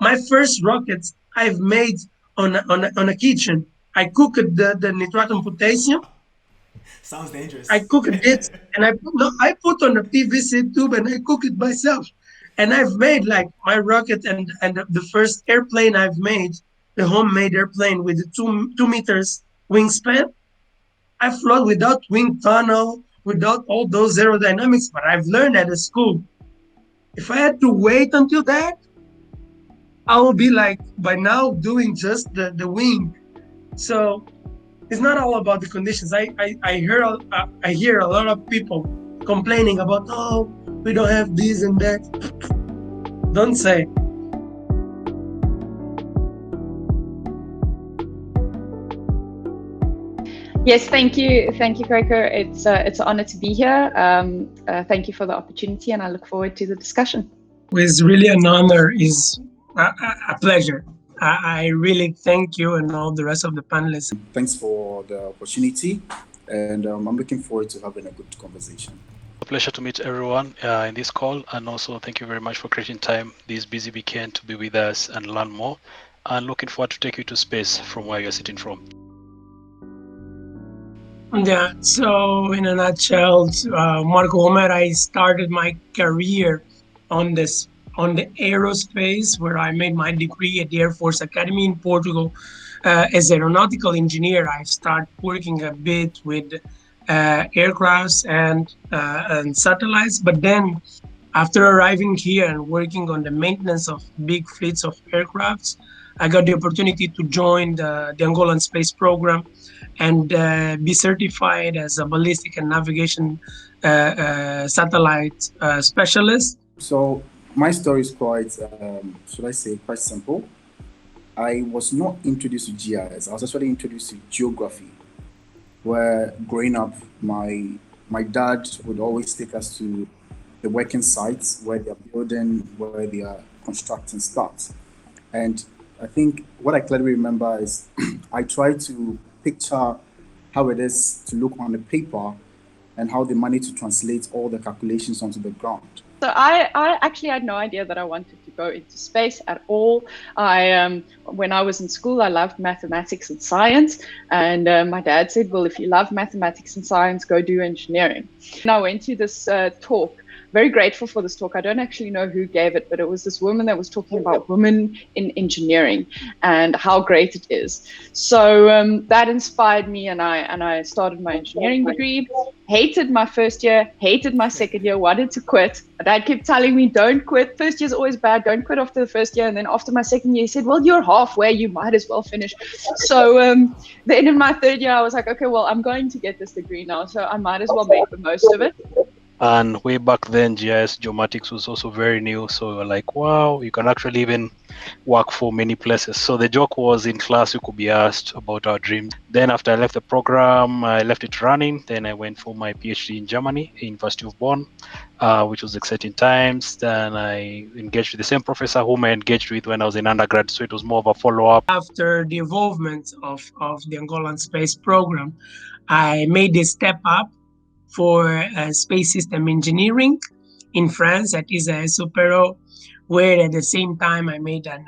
My first rockets I've made on a kitchen. I cooked the nitratum potassium. Sounds I dangerous. cooked it and I put on a PVC tube and I cook it myself. And I've made like my rocket and the first airplane I've made, the homemade airplane with the 2 meters wingspan. I flew without wind tunnel, without all those aerodynamics, but I've learned at a school. If I had to wait until that, I will be like by now doing just the wing. So it's not all about the conditions. I hear a lot of people complaining about, oh, we don't have this and that. Don't say. Yes, thank you, Quaker. It's an honor to be here. Thank you for the opportunity, and I look forward to the discussion. It's really an honor. Is a pleasure. I really thank you and all the rest of the panelists. Thanks for the opportunity, and I'm looking forward to having a good conversation. A pleasure to meet everyone in this call, and also thank you very much for creating time this busy weekend to be with us and learn more. And looking forward to take you to space from where you're sitting from. Yeah, so in a nutshell, Marco Homer, I started my career on the aerospace, where I made my degree at the Air Force Academy in Portugal. As an aeronautical engineer, I started working a bit with aircrafts and satellites. But then, after arriving here and working on the maintenance of big fleets of aircrafts, I got the opportunity to join the Angolan space program and be certified as a ballistic and navigation satellite specialist. So my story is quite, should I say, quite simple. I was not introduced to GIS. I was actually introduced to geography, where growing up, my dad would always take us to the working sites where they're building, where they are constructing stuff. And I think what I clearly remember is I tried to picture how it is to look on the paper and how they manage to translate all the calculations onto the ground. So I actually had no idea that I wanted to go into space at all. When I was in school, I loved mathematics and science. And my dad said, well, if you love mathematics and science, go do engineering. And I went to this talk. Very grateful for this talk. I don't actually know who gave it, but it was this woman that was talking about women in engineering and how great it is. So that inspired me, and I started my engineering degree. Hated my first year, hated my second year, wanted to quit. My dad kept telling me, don't quit. First year's always bad. Don't quit after the first year. And then after my second year, he said, well, you're halfway. You might as well finish. So then in my third year, I was like, okay, well, I'm going to get this degree now, so I might as well make the most of it. And way back then, GIS geomatics was also very new. So we were like, wow, you can actually even work for many places. So the joke was in class, we could be asked about our dreams. Then after I left the program, I left it running. Then I went for my PhD in Germany, University of Bonn, which was exciting times. Then I engaged with the same professor whom I engaged with when I was in undergrad. So it was more of a follow-up. After the involvement of the Angolan space program, I made a step up for space system engineering in France at ISAE Supero, where at the same time I made an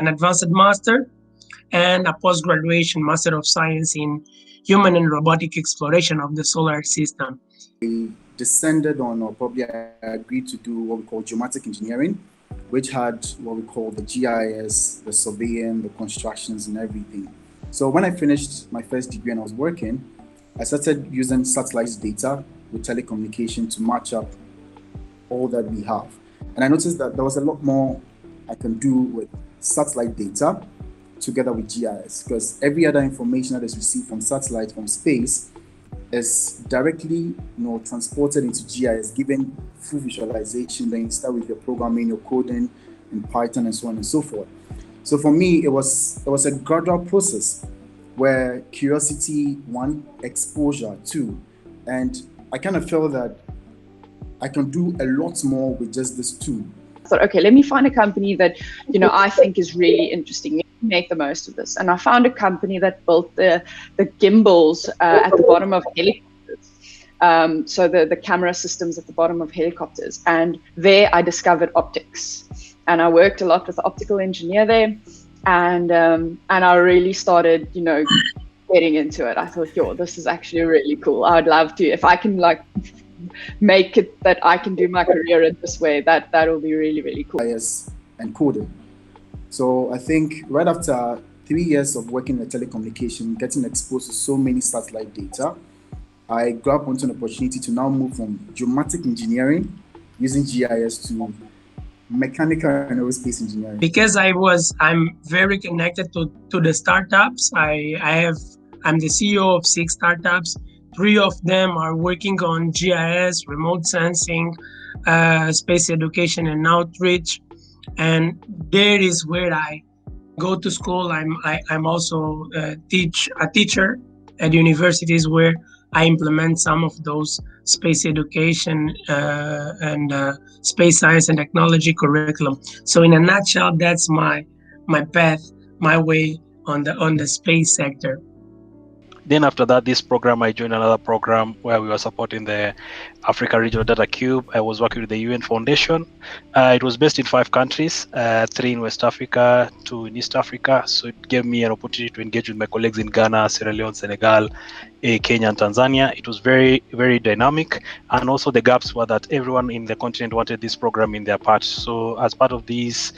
advanced master and a post-graduation Master of Science in human and robotic exploration of the solar system. I descended on, or probably I agreed to do what we call geomatic engineering, which had what we call the GIS, the surveying, the constructions and everything. So when I finished my first degree and I was working, I started using satellite data with telecommunication to match up all that we have. And I noticed that there was a lot more I can do with satellite data together with GIS, because every other information that is received from satellite, from space, is directly transported into GIS, given full visualization. Then you start with your programming, your coding in Python and so on and so forth. So for me, it was a gradual process where curiosity, one, exposure, two. And I kind of felt that I can do a lot more with just this two. I thought, okay, let me find a company that, I think is really interesting. Make the most of this. And I found a company that built the gimbals at the bottom of helicopters. So the camera systems at the bottom of helicopters. And there I discovered optics. and I worked a lot with the optical engineer there, and I really started, getting into it. I thought, yo, this is actually really cool. I'd love to, if I can make it that I can do my career in this way, that will be really, really cool. GIS and coding. So I think right after 3 years of working in telecommunication, getting exposed to so many satellite data, I grabbed onto an opportunity to now move from geomatic engineering using GIS to mechanical and aerospace engineering. Because I'm very connected to the startups. I'm the CEO of 6 startups. 3 of them are working on GIS, remote sensing, space education and outreach. And there is where I go to school. I'm also a teacher at universities where I implement some of those space education and space science and technology curriculum. So in a nutshell, that's my path, my way on the space sector. Then after that, this program, I joined another program where we were supporting the Africa Regional Data Cube. I was working with the UN Foundation. It was based in 5 countries, 3 in West Africa, 2 in East Africa. So it gave me an opportunity to engage with my colleagues in Ghana, Sierra Leone, Senegal, Kenya, and Tanzania. It was very, very dynamic. And also the gaps were that everyone in the continent wanted this program in their part. So as part of this,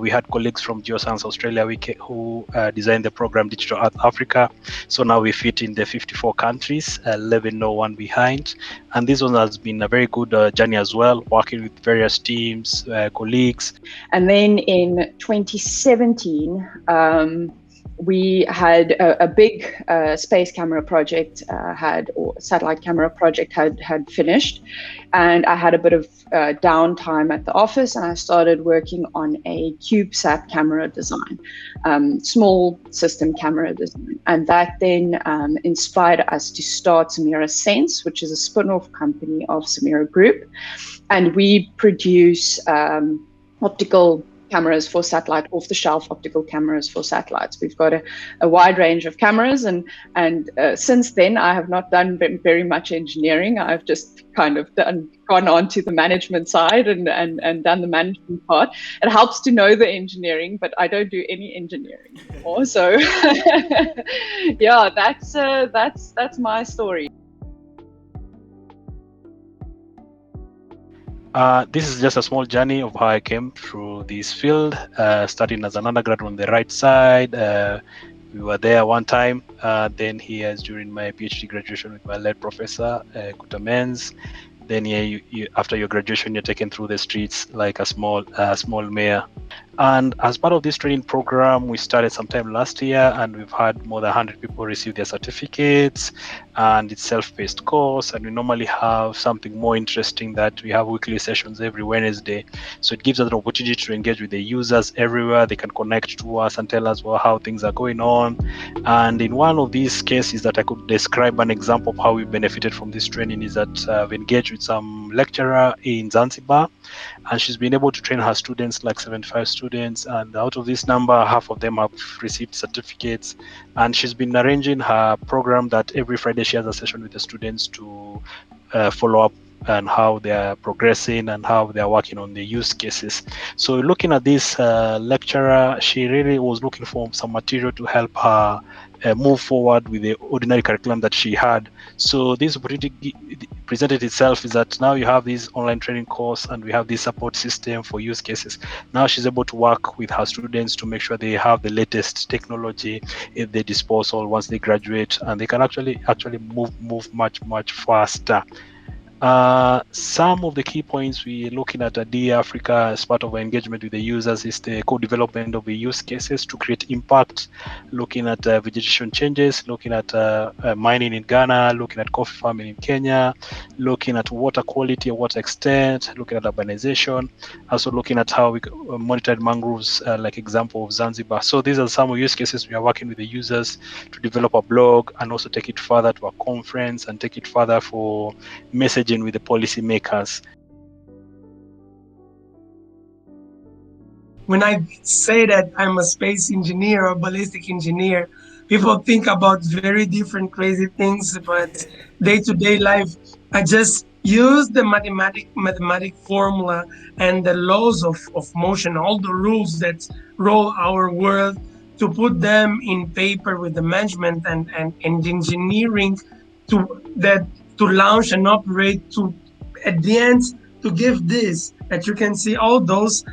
we had colleagues from Geoscience Australia who designed the program Digital Earth Africa. So now we fit in the 54 countries, 11 no one behind. And this one has been a very good journey as well, working with various teams, colleagues. And then in 2017, we had a big space camera project or satellite camera project had finished, and I had a bit of downtime at the office, and I started working on a CubeSat camera design, small system camera design, and that then inspired us to start Samira Sense, which is a spin-off company of Samira Group, and we produce optical cameras for satellite, off-the-shelf optical cameras for satellites. We've got a wide range of cameras, and since then I have not done very much engineering. I've just kind of gone on to the management side and done the management part. It helps to know the engineering, but I don't do any engineering anymore. So yeah, that's my story. This is just a small journey of how I came through this field, starting as an undergrad on the right side. We were there one time, then here during my PhD graduation with my lead professor, Kuta Menz. Then after your graduation, you're taken through the streets like a small mayor. And as part of this training program, we started sometime last year, and we've had more than 100 people receive their certificates, and it's self-paced course. And we normally have something more interesting that we have weekly sessions every Wednesday. So it gives us an opportunity to engage with the users everywhere. They can connect to us and tell us how things are going on. And in one of these cases that I could describe an example of how we benefited from this training is that I've engaged with some lecturer in Zanzibar, and she's been able to train her students, like 75 students, and out of this number, half of them have received certificates. And she's been arranging her program that every Friday she has a session with the students to follow up and how they are progressing and how they are working on the use cases. So looking at this lecturer, she really was looking for some material to help her move forward with the ordinary curriculum that she had. So this opportunity presented itself is that now you have this online training course and we have this support system for use cases. Now she's able to work with her students to make sure they have the latest technology at their disposal once they graduate, and they can actually move much faster. Some of the key points we're looking at DE Africa as part of our engagement with the users is the co-development of the use cases to create impact, looking at vegetation changes, looking at mining in Ghana, looking at coffee farming in Kenya, looking at water quality, water extent, looking at urbanization, also looking at how we monitored mangroves, like example of Zanzibar. So these are some use cases we are working with the users to develop a blog and also take it further to a conference and take it further for messaging with the policymakers. When I say that I'm a space engineer or ballistic engineer, people think about very different crazy things, but day-to-day life, I just use the mathematic formula and the laws of motion, all the rules that roll our world, to put them in paper with the management and engineering to that to launch and operate to at the end to give this that you can see all those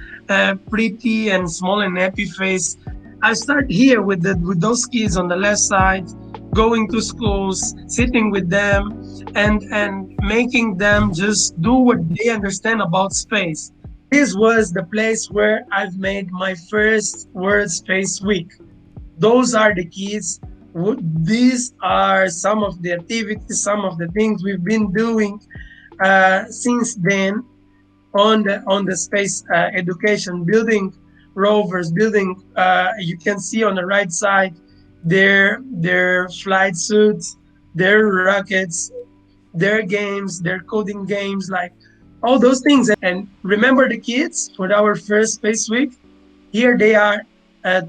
pretty and small and happy face. I start here with those kids on the left side, going to schools, sitting with them, and making them just do what they understand about space. This was the place where I've made my first World Space Week. Those are the kids. These are some of the activities, some of the things we've been doing since then on the space education, building rovers, building. You can see on the right side their flight suits, their rockets, their games, their coding games, like all those things. And remember the kids for our first space week? Here they are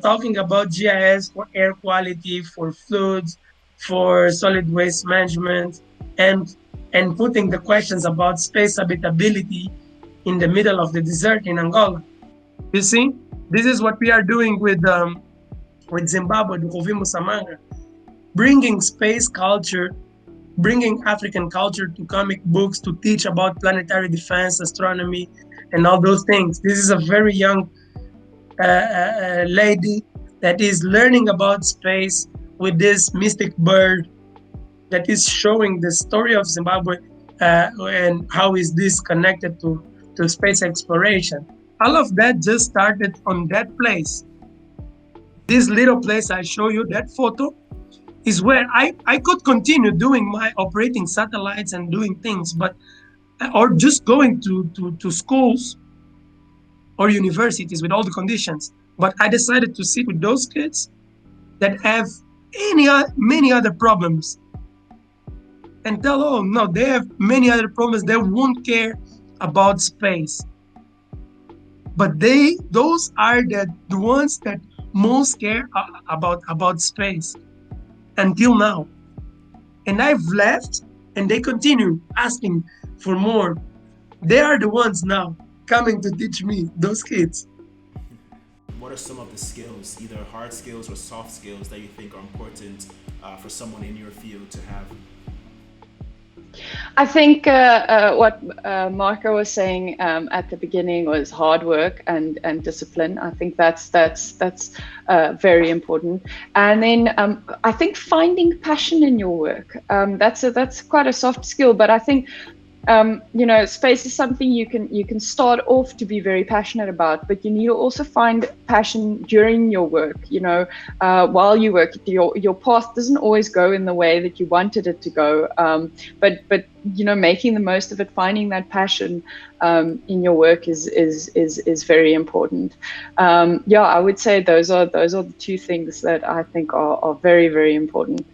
talking about GIS for air quality, for fluids, for solid waste management, and and putting the questions about space habitability in the middle of the desert in Angola. You see, this is what we are doing with Zimbabwe, Dukovi Musamanga, bringing space culture, bringing African culture to comic books to teach about planetary defense, astronomy, and all those things. This is a very young lady that is learning about space with this mystic bird that is showing the story of Zimbabwe and how is this connected to space exploration. All of that just started on that place. This little place I show you, that photo, is where I could continue doing my operating satellites and doing things, but or just going to schools or universities with all the conditions. But I decided to sit with those kids that have many other problems and tell, oh no, they have many other problems. They won't care about space. But those are the ones that most care about space until now. And I've left and they continue asking for more. They are the ones now coming to teach me, those kids. What are some of the skills, either hard skills or soft skills, that you think are important for someone in your field to have? I think what Marco was saying at the beginning was hard work and discipline. I think that's very important. And then I think finding passion in your work. That's quite a soft skill, but I think space is something you can start off to be very passionate about, but you need to also find passion during your work. While you work, your path doesn't always go in the way that you wanted it to go. But making the most of it, finding that passion in your work is very important. I would say those are the two things that I think are very, very important.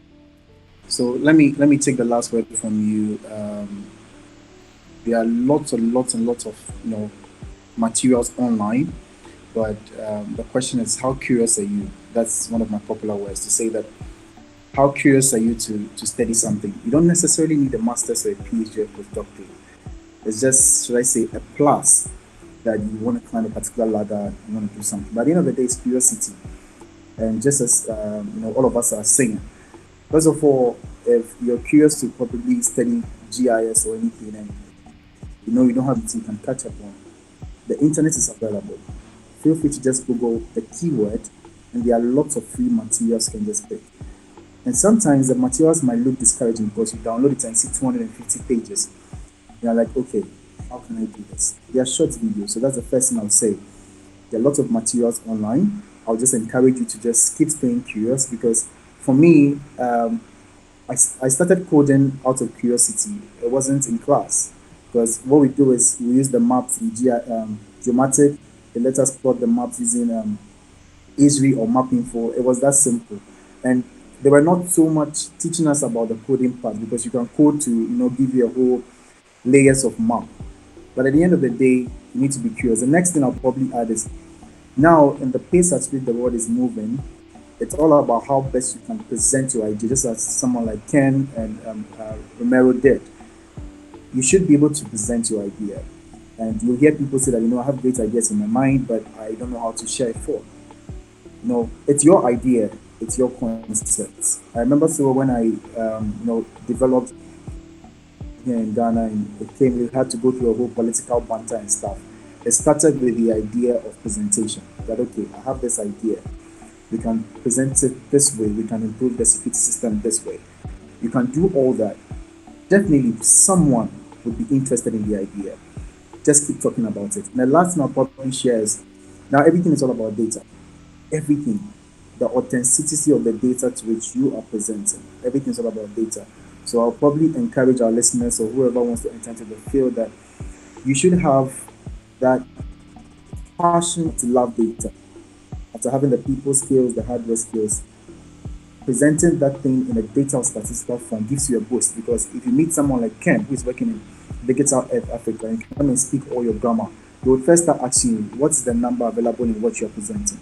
So let me take the last word from you. There are lots and lots of materials online, but the question is, how curious are you? That's one of my popular words to say that. How curious are you to study something? You don't necessarily need a master's or a PhD or a postdoctorate. It's just, should I say, a plus that you want to climb a particular ladder, you want to do something. But at the end of the day, it's curiosity. And just as all of us are saying, first of all, if you're curious to probably study GIS or anything, and you don't have anything you can catch up on, the internet is available. Feel free to just Google the keyword, and there are lots of free materials you can just pick. And sometimes the materials might look discouraging because you download it and see 250 pages. You're like, okay, how can I do this? They are short videos, so that's the first thing I'll say. There are lots of materials online. I'll just encourage you to just keep staying curious, because for me, I started coding out of curiosity. It wasn't in class, because what we do is we use the maps in Geomatic. They let us plot the maps using Esri or MapInfo. It was that simple. And they were not so much teaching us about the coding part, because you can code to give you a whole layers of map. But at the end of the day, you need to be curious. The next thing I'll probably add is, now in the pace at which the world is moving, it's all about how best you can present your idea, just as someone like Ken and Romero did. you should be able to present your idea. And you'll hear people say that, I have great ideas in my mind, but I don't know how to share it for. It's your idea, it's your concept. I remember so when I, developed here in Ghana, and we had to go through a whole political banter and stuff. It started with the idea of presentation. That okay, I have this idea. We can present it this way. We can improve the security system this way. You can do all that. Definitely, someone would be interested in the idea. Just keep talking about it. And the last thing I'll probably share is now everything is all about data. Everything, the authenticity of the data to which you are presenting. Everything is all about data. So I'll probably encourage our listeners or whoever wants to enter into the field that you should have that passion to love data. After having the people skills, the hardware skills, presenting that thing in a data or statistical form gives you a boost, because if you meet someone like Ken who is working in Digital Earth Africa and you come and speak all your grammar, they would first start asking you what's the number available in what you're presenting.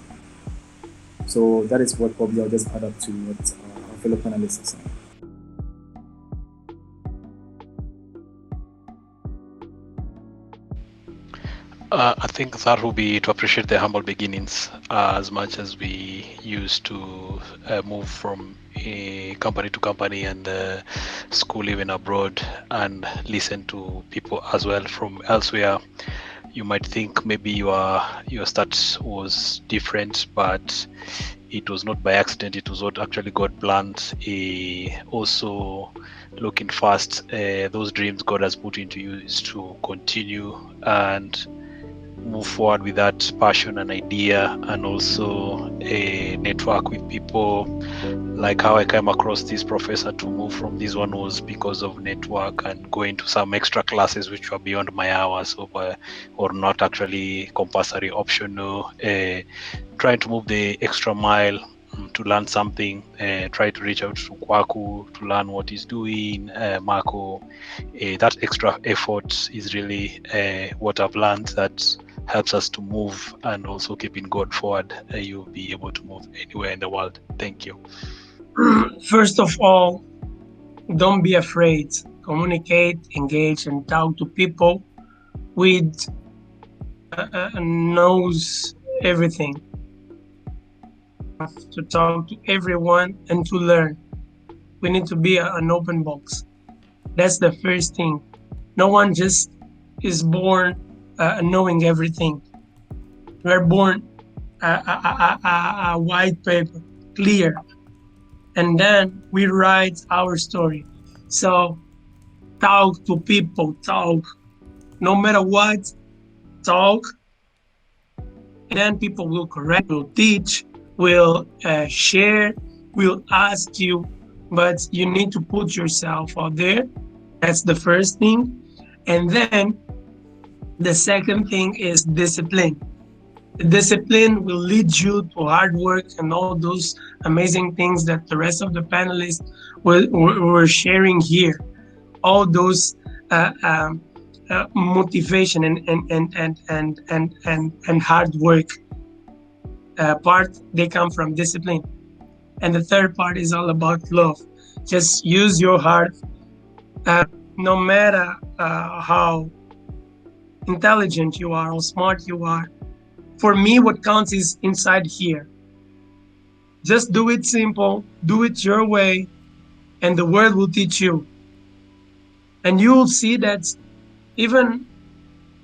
So that is what probably I'll just add up to what our fellow panelists are saying. I think that will be to appreciate the humble beginnings as much as we used to move from company to company and school even abroad and listen to people as well from elsewhere. You might think maybe your start was different, but it was not by accident. It was what actually God planned. Also, looking fast, those dreams God has put into you is to continue and move forward with that passion and idea, and also a network with people. Like how I came across this professor to move from this one was because of network and going to some extra classes which were beyond my hours or not actually compulsory, optional, trying to move the extra mile to learn something, try to reach out to Kwaku to learn what he's doing, Marco. That extra effort is really what I've learned that helps us to move, and also keeping God forward. You'll be able to move anywhere in the world. Thank you. First of all, don't be afraid. Communicate, engage, and talk to people with knows everything. To talk to everyone and to learn. We need to be an open box. That's the first thing. No one just is born knowing everything. We're born a white paper, clear, and then we write our story. So talk to people, talk, no matter what, talk, and then people will correct, will teach, will share, will ask you, but you need to put yourself out there. That's the first thing. And then the second thing is discipline. Discipline will lead you to hard work and all those amazing things that the rest of the panelists were sharing here. All those motivation and hard work part, they come from discipline. And the third part is all about love. Just use your heart, no matter how intelligent you are or smart you are. For me, what counts is inside here. Just do it simple, do it your way, and the world will teach you. And you will see that even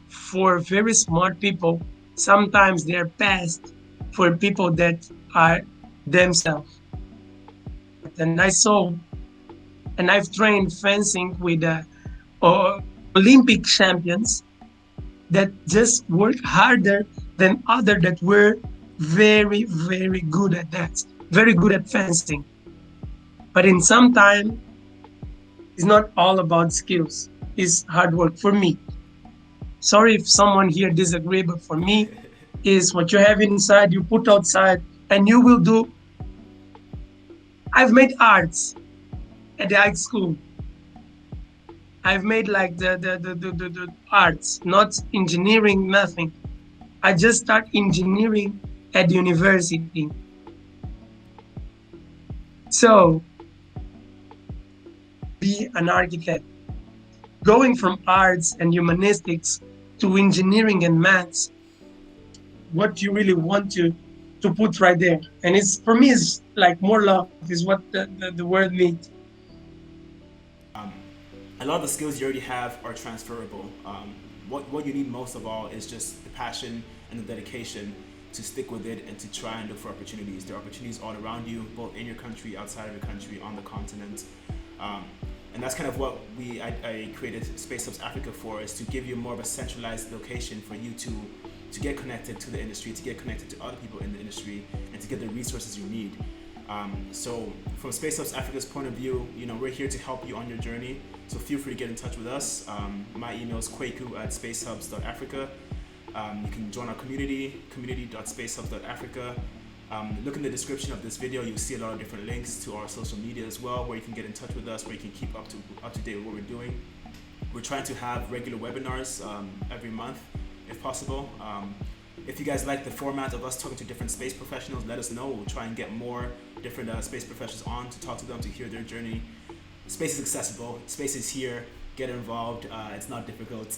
for very smart people, sometimes they're passed for people that are themselves. And I saw, and I've trained fencing with Olympic champions that just work harder than others that were very, very good at that, very good at fencing. But in some time, it's not all about skills, it's hard work for me. Sorry if someone here disagree, but for me, is what you have inside, you put outside, and you will do. I've made arts at the high school. I've made like the arts, not engineering, nothing. I just start engineering at the university. So, be an architect. going from arts and humanistics to engineering and maths, what you really want to put right there. And it's for me, it's like more love is what the word means. A lot of the skills you already have are transferable. What you need most of all is just the passion and the dedication to stick with it and to try and look for opportunities. There are opportunities all around you, both in your country, outside of your country, on the continent. And that's kind of what I created Space Hubs Africa for, is to give you more of a centralized location for you to get connected to the industry, to get connected to other people in the industry, and to get the resources you need. So from Space Hubs Africa's point of view, we're here to help you on your journey. So feel free to get in touch with us. My email is kweku@spacehubs.africa. You can join our community.spacehubs.africa. Look in the description of this video. You'll see a lot of different links to our social media as well, where you can get in touch with us, where you can keep up to date with what we're doing. We're trying to have regular webinars every month, if possible. If you guys like the format of us talking to different space professionals, let us know. We'll try and get more different space professionals on to talk to them, to hear their journey. Space is accessible. Space is here. Get involved. It's not difficult.